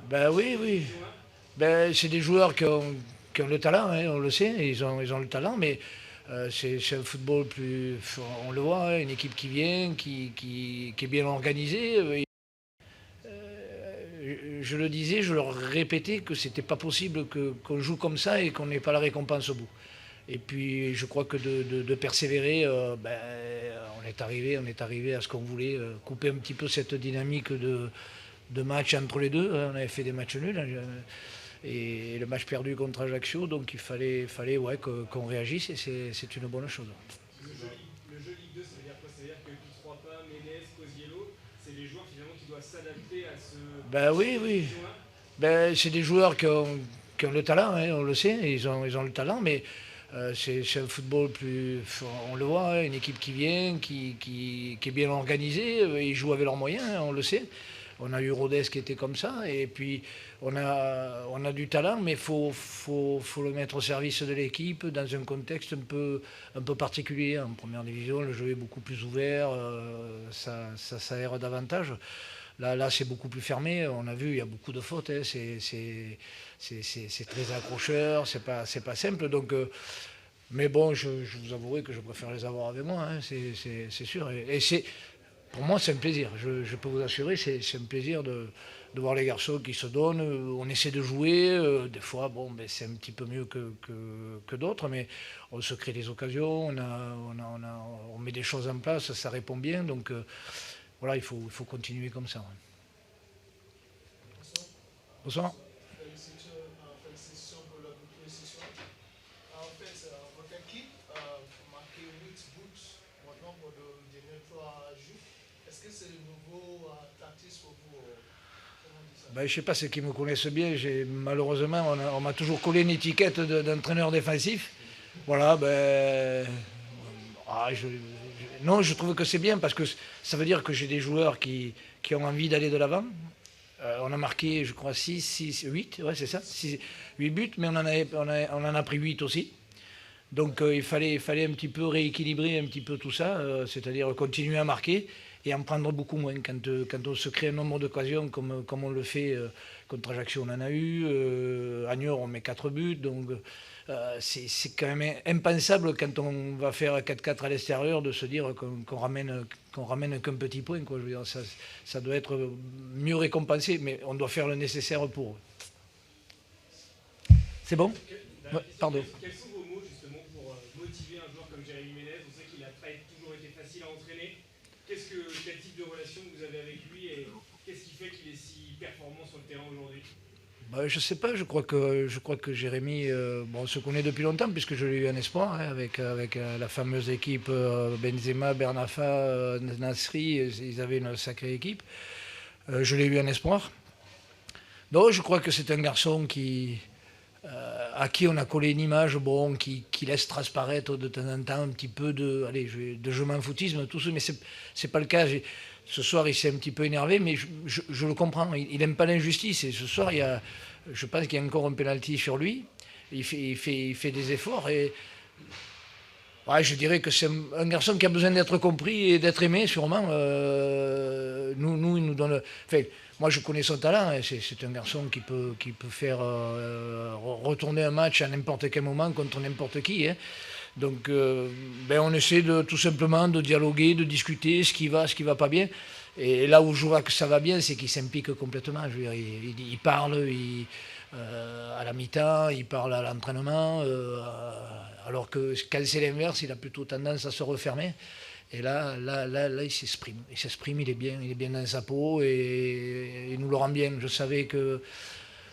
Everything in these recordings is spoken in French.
Ben oui, oui. Ben, c'est des joueurs qui ont le talent, hein, on le sait, ils ont le talent, mais c'est un football plus. On le voit, hein, une équipe qui vient, qui est bien organisée. Je le disais, je leur répétais que c'était pas possible qu'on joue comme ça et qu'on n'ait pas la récompense au bout. Et puis je crois que de persévérer, ben, on est arrivé à ce qu'on voulait, couper un petit peu cette dynamique de match entre les deux. On avait fait des matchs nuls, hein, et le match perdu contre Ajaccio, donc il fallait ouais, qu'on réagisse et c'est une bonne chose. Le jeu Ligue 2, ça veut dire quoi? Ça veut dire que Pitroipa, Ménez, Cosiello, c'est les joueurs finalement qui doivent s'adapter Ben à oui, cette oui. vision-là. Ben, c'est des joueurs qui ont le talent, hein, on le sait, ils ont le talent, mais c'est un football plus. On le voit, hein, une équipe qui vient, qui est bien organisée, ils jouent avec leurs moyens, hein, on le sait. On a eu Rodez qui était comme ça, et puis on a du talent, mais il faut le mettre au service de l'équipe dans un contexte un peu particulier. En première division, le jeu est beaucoup plus ouvert, ça s'aère davantage. Là, c'est beaucoup plus fermé. On a vu, il y a beaucoup de fautes, hein. C'est très accrocheur, c'est pas simple. Donc, mais bon, je vous avouerai que je préfère les avoir avec moi, hein, c'est sûr. Et pour moi, c'est un plaisir. Je peux vous assurer, c'est un plaisir de voir les garçons qui se donnent. On essaie de jouer. Des fois, bon, ben, c'est un petit peu mieux que d'autres, mais on se crée des occasions. On met des choses en place, ça répond bien. Donc, voilà, il faut continuer comme ça, ouais. Bonsoir. Bonsoir. Félicitations pour la victoire ce soir. En fait, votre équipe a marqué 8 buts maintenant pour le dernier 3 jours. Est-ce que c'est le nouveau tactique pour vous? Comment on dit ça? Ben, je ne sais pas, ceux qui me connaissent bien, malheureusement, on m'a toujours collé une étiquette d'entraîneur défensif. Voilà, ben. Non, je trouve que c'est bien parce que ça veut dire que j'ai des joueurs qui ont envie d'aller de l'avant. On a marqué, je crois, 8, ouais, c'est ça, 8 buts, mais on en a pris 8 aussi. Donc il fallait un petit peu rééquilibrer un petit peu tout ça, c'est-à-dire continuer à marquer et en prendre beaucoup moins. Quand on se crée un nombre d'occasions comme on le fait contre Ajaccio, on en a eu, à Niort on met 4 buts, donc c'est quand même impensable quand on va faire 4-4 à l'extérieur de se dire qu'on ramène qu'un petit point, quoi. Je veux dire, ça doit être mieux récompensé, mais on doit faire le nécessaire pour. C'est bon? Ouais, Dernière question, pardon. quels sont vos mots justement pour motiver un joueur comme Jérémy Ménez? On sait qu'il n'a pas toujours été facile à entraîner. Quel type de relation vous avez avec lui et qu'est-ce qui fait qu'il est si performant sur le terrain aujourd'hui? Bah, je sais pas, je crois que Jérémy, bon, on se connaît depuis longtemps puisque je l'ai eu en espoir, hein, avec la fameuse équipe Benzema, Bernafa, Nasri, ils avaient une sacrée équipe. Je l'ai eu en espoir. Donc je crois que c'est un garçon à qui on a collé une image, bon, qui laisse transparaître de temps en temps un petit peu de je m'en foutisme, tout ça, mais c'est pas le cas. Ce soir, il s'est un petit peu énervé, mais je le comprends. Il n'aime pas l'injustice. Et ce soir, je pense qu'il y a encore un penalty sur lui. Il fait des efforts. Et ouais, je dirais que c'est un garçon qui a besoin d'être compris et d'être aimé, sûrement. Il nous donne. Enfin, moi, je connais son talent, hein. C'est un garçon qui peut faire retourner un match à n'importe quel moment contre n'importe qui, hein. Donc, ben, on essaie tout simplement de dialoguer, de discuter ce qui va pas bien. Et là où je vois que ça va bien, c'est qu'il s'implique complètement. Je veux dire, il parle, à la mi-temps, il parle à l'entraînement, alors que quand c'est l'inverse, il a plutôt tendance à se refermer. Et là, il s'exprime. Il s'exprime, il est bien dans sa peau et il nous le rend bien. Je savais que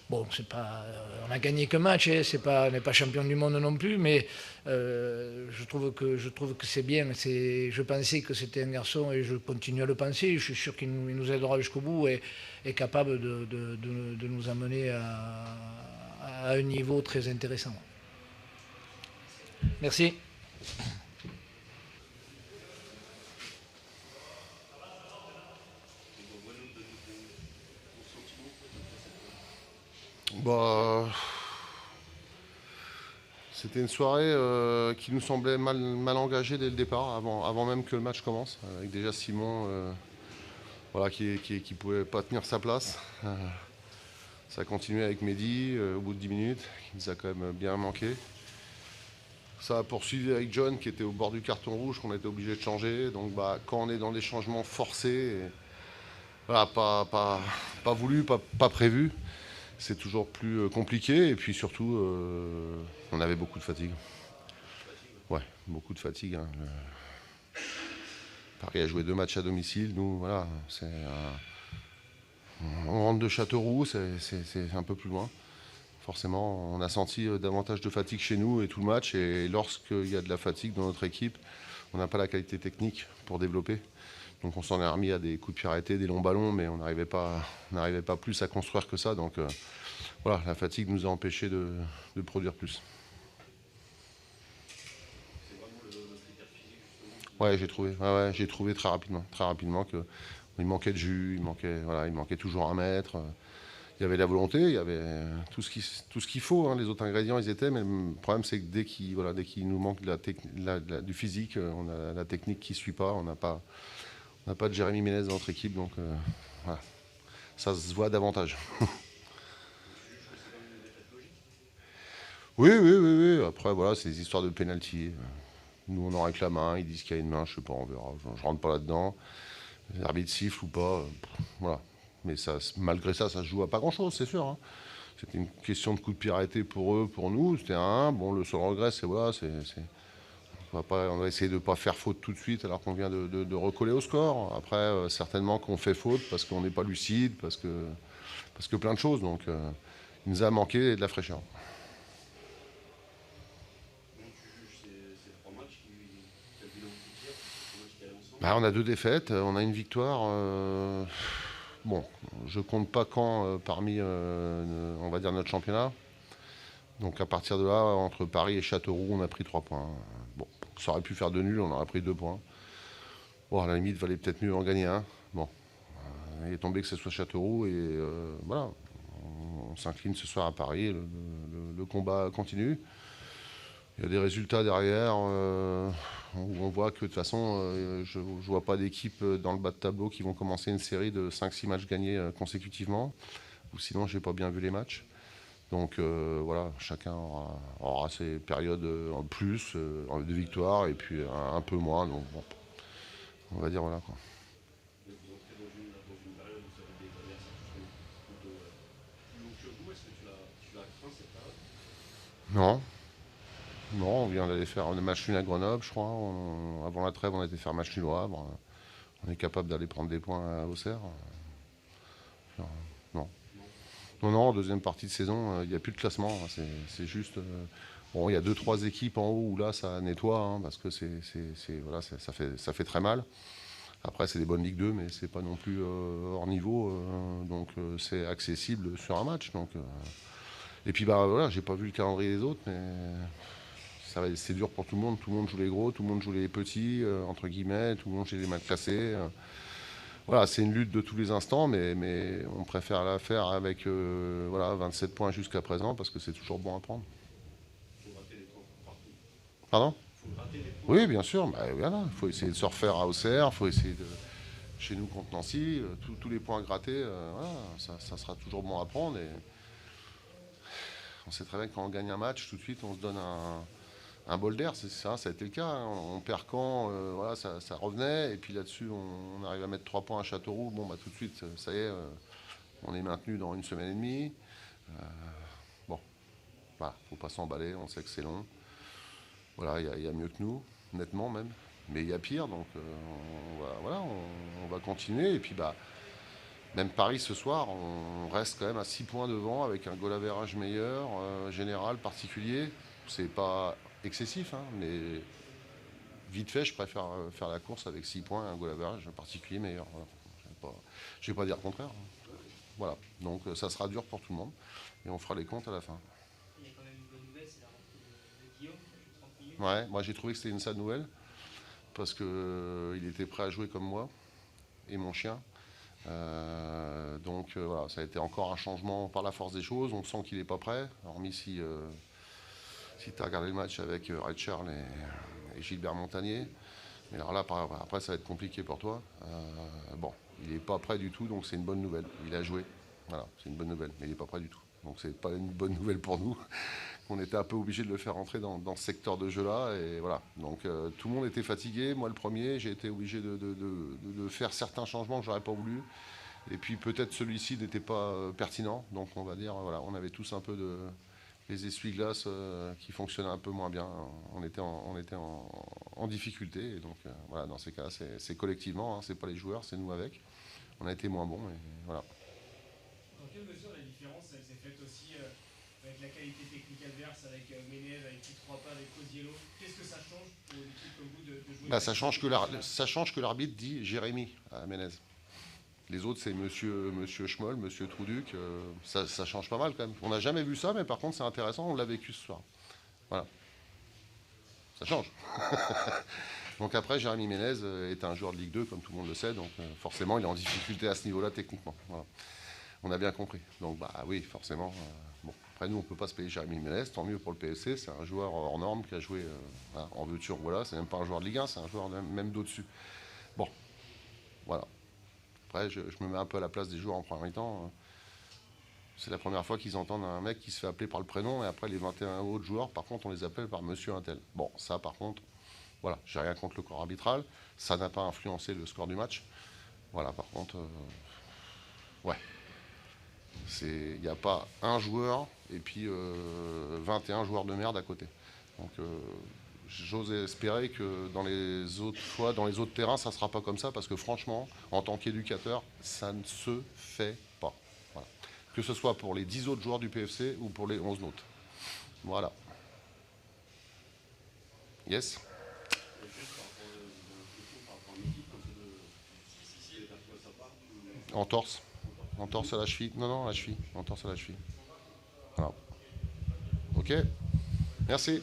bon, c'est pas, on a gagné qu'un match, hein, on n'est pas champion du monde non plus, mais je trouve que c'est bien. Je pensais que c'était un garçon et je continue à le penser. Je suis sûr qu'il nous aidera jusqu'au bout et est capable de nous amener à un niveau très intéressant. Merci. Bah, c'était une soirée qui nous semblait mal engagée dès le départ, avant même que le match commence, avec déjà Simon voilà, qui pouvait pas tenir sa place. Ça a continué avec Mehdi au bout de 10 minutes, qui nous a quand même bien manqué. Ça a poursuivi avec John qui était au bord du carton rouge, qu'on était obligé de changer. Donc quand on est dans des changements forcés, voilà, pas voulu, pas prévu, c'est toujours plus compliqué. Et puis surtout, on avait beaucoup de fatigue. Ouais, beaucoup de fatigue. Hein. Paris a joué 2 matchs à domicile. Nous, voilà, on rentre de Châteauroux, c'est un peu plus loin. Forcément, on a senti davantage de fatigue chez nous et tout le match. Et lorsqu'il y a de la fatigue dans notre équipe, on n'a pas la qualité technique pour développer. Donc on s'en est remis à des coups de pied arrêtés, des longs ballons, mais on n'arrivait pas plus à construire que ça. Donc voilà, la fatigue nous a empêchés de produire plus. C'est vraiment le critère physique, justement. Ouais, j'ai trouvé très rapidement qu'il manquait de jus, il manquait toujours un mètre. Il y avait la volonté, il y avait tout ce qu'il faut. Hein, les autres ingrédients, ils étaient. Mais le problème, c'est que dès qu'il nous manque du physique, on a la technique qui ne suit pas. On n'a pas de Jérémy Ménez dans notre équipe. Donc, voilà. Ça se voit davantage. Oui. Après, voilà, c'est des histoires de pénalty. Nous, on en réclame un. Ils disent qu'il y a une main. Je ne sais pas, on verra. Je ne rentre pas là-dedans. L'arbitre siffle ou pas. Voilà. Mais ça, malgré ça, ça se joue à pas grand-chose, c'est sûr. Hein. C'était une question de coup de pied arrêté pour eux, pour nous. C'était un 1. Bon, le seul regret, c'est voilà, on va essayer de ne pas faire faute tout de suite alors qu'on vient de recoller au score. Après, certainement qu'on fait faute parce qu'on n'est pas lucide, parce que plein de choses. Donc, il nous a manqué de la fraîcheur. Comment tu juges ces 3 matchs quel bilan tu tires? Ces 3 matchs qui allaient ensemble? On a 2 défaites, on a une victoire. Bon, je compte pas quand parmi, on va dire, notre championnat. Donc à partir de là, entre Paris et Châteauroux, on a pris 3 points. Bon, ça aurait pu faire 2 nuls, on aurait pris 2 points. Bon, à la limite, il valait peut-être mieux en gagner un. Bon, il est tombé que ce soit Châteauroux et voilà, on s'incline ce soir à Paris, le combat continue. Il y a des résultats derrière où on voit que de toute façon, je ne vois pas d'équipe dans le bas de tableau qui vont commencer une série de 5-6 matchs gagnés consécutivement. Ou sinon, je n'ai pas bien vu les matchs. Donc voilà, chacun aura ses périodes en plus de victoire et puis un peu moins. Donc bon, on va dire voilà quoi. Vous entrez dans une période où vous avez des adversaires justement plutôt plus longs que vous. Est-ce que tu la crains cette période? Non. Non, on vient d'aller faire un match nul à Grenoble, je crois. Avant la trêve, on a été faire match nul au Havre. On est capable d'aller prendre des points à Auxerre. Non. Non, en deuxième partie de saison, il n'y a plus de classement. C'est juste. Bon, il y a 2-3 équipes en haut où là, ça nettoie, hein, parce que voilà, ça fait très mal. Après, c'est des bonnes Ligue 2, mais c'est pas non plus hors niveau. Donc, c'est accessible sur un match. Donc, et puis, voilà, j'ai pas vu le calendrier des autres, mais. C'est dur pour tout le monde. Tout le monde joue les gros, tout le monde joue les petits, entre guillemets, tout le monde joue les mal classés. Voilà, c'est une lutte de tous les instants, mais on préfère la faire avec 27 points jusqu'à présent parce que c'est toujours bon à prendre. Il faut rater les points partout. Pardon? Il faut rater les points. Oui, bien sûr. Voilà, il faut essayer de se refaire à Auxerre, il faut essayer de. Chez nous contre Nancy, tous les points grattés, voilà, ça sera toujours bon à prendre. Et on sait très bien que quand on gagne un match, tout de suite, on se donne un bol d'air, c'est ça a été le cas. Hein. On perd quand, voilà, ça revenait, et puis là-dessus, on arrive à mettre 3 points à Châteauroux. Bon, tout de suite, ça y est, on est maintenu dans 1 semaine et demie. Bon, voilà, faut pas s'emballer, on sait que c'est long. Voilà, il y a mieux que nous, nettement même, mais il y a pire, donc on va continuer, et puis même Paris ce soir, on reste quand même à 6 points devant, avec un goal average meilleur, général, particulier. C'est pas excessif, hein, mais vite fait, je préfère faire la course avec 6 points, un goal average particulier meilleur. Voilà. Je ne vais pas dire le contraire. Hein. Voilà, donc ça sera dur pour tout le monde, et on fera les comptes à la fin. Il y a quand même une bonne nouvelle, c'est la rentrée de Guillaume, qui a joué 30 minutes. Ouais, moi j'ai trouvé que c'était une sale nouvelle, parce qu'il était prêt à jouer comme moi, et mon chien. Donc voilà, ça a été encore un changement par la force des choses. On sent qu'il n'est pas prêt, hormis si tu as regardé le match avec Red Charles et Gilbert Montagnier. Mais alors là, après, ça va être compliqué pour toi. Bon, il n'est pas prêt du tout, donc c'est une bonne nouvelle. Il a joué. Voilà, c'est une bonne nouvelle, mais il n'est pas prêt du tout. Donc c'est pas une bonne nouvelle pour nous. On était un peu obligé de le faire rentrer dans ce secteur de jeu-là. Et voilà. Donc tout le monde était fatigué. Moi le premier, j'ai été obligé de faire certains changements que j'aurais pas voulu. Et puis peut-être celui-ci n'était pas pertinent. Donc on va dire, voilà, on avait tous un peu les essuie-glaces qui fonctionnaient un peu moins bien. On était en difficulté. Et donc voilà, dans ces cas, c'est collectivement, hein, c'est pas les joueurs, c'est nous avec. On a été moins bons. Et voilà. Dans quelle mesure la différence, elle s'est faite aussi avec la qualité technique adverse, avec Menez, avec qui 3 pas, avec Cosiello? Qu'est-ce que ça change pour une équipe comme vous de jouer? Bah, ça change que l'arbitre dit Jérémy à Menez. Les autres, c'est monsieur Schmoll, monsieur Trouduc. Ça change pas mal quand même. On n'a jamais vu ça, mais par contre, c'est intéressant. On l'a vécu ce soir. Voilà. Ça change. Donc après, Jérémy Menez est un joueur de Ligue 2, comme tout le monde le sait. Donc forcément, il est en difficulté à ce niveau-là techniquement. Voilà. On a bien compris. Donc bah oui, forcément. Bon. Après, nous, on ne peut pas se payer Jérémy Menez. Tant mieux pour le PFC. C'est un joueur hors norme qui a joué en veux-tu, voilà. C'est même pas un joueur de Ligue 1, c'est un joueur même d'au-dessus. Bon. Voilà. Après, je me mets un peu à la place des joueurs en première mi-temps. C'est la première fois qu'ils entendent un mec qui se fait appeler par le prénom et après les 21 autres joueurs, par contre, on les appelle par monsieur untel. Bon, ça, par contre, voilà, j'ai rien contre le corps arbitral. Ça n'a pas influencé le score du match. Voilà, par contre, ouais. Il n'y a pas un joueur et puis 21 joueurs de merde à côté. Donc, j'ose espérer que dans les autres fois, dans les autres terrains, ça ne sera pas comme ça parce que franchement, en tant qu'éducateur, ça ne se fait pas. Voilà. Que ce soit pour les 10 autres joueurs du PFC ou pour les 11 nôtres. Voilà. Yes. En torse. En torse à la cheville. Non, à la cheville. En torse à la cheville. Voilà. Ok. Merci.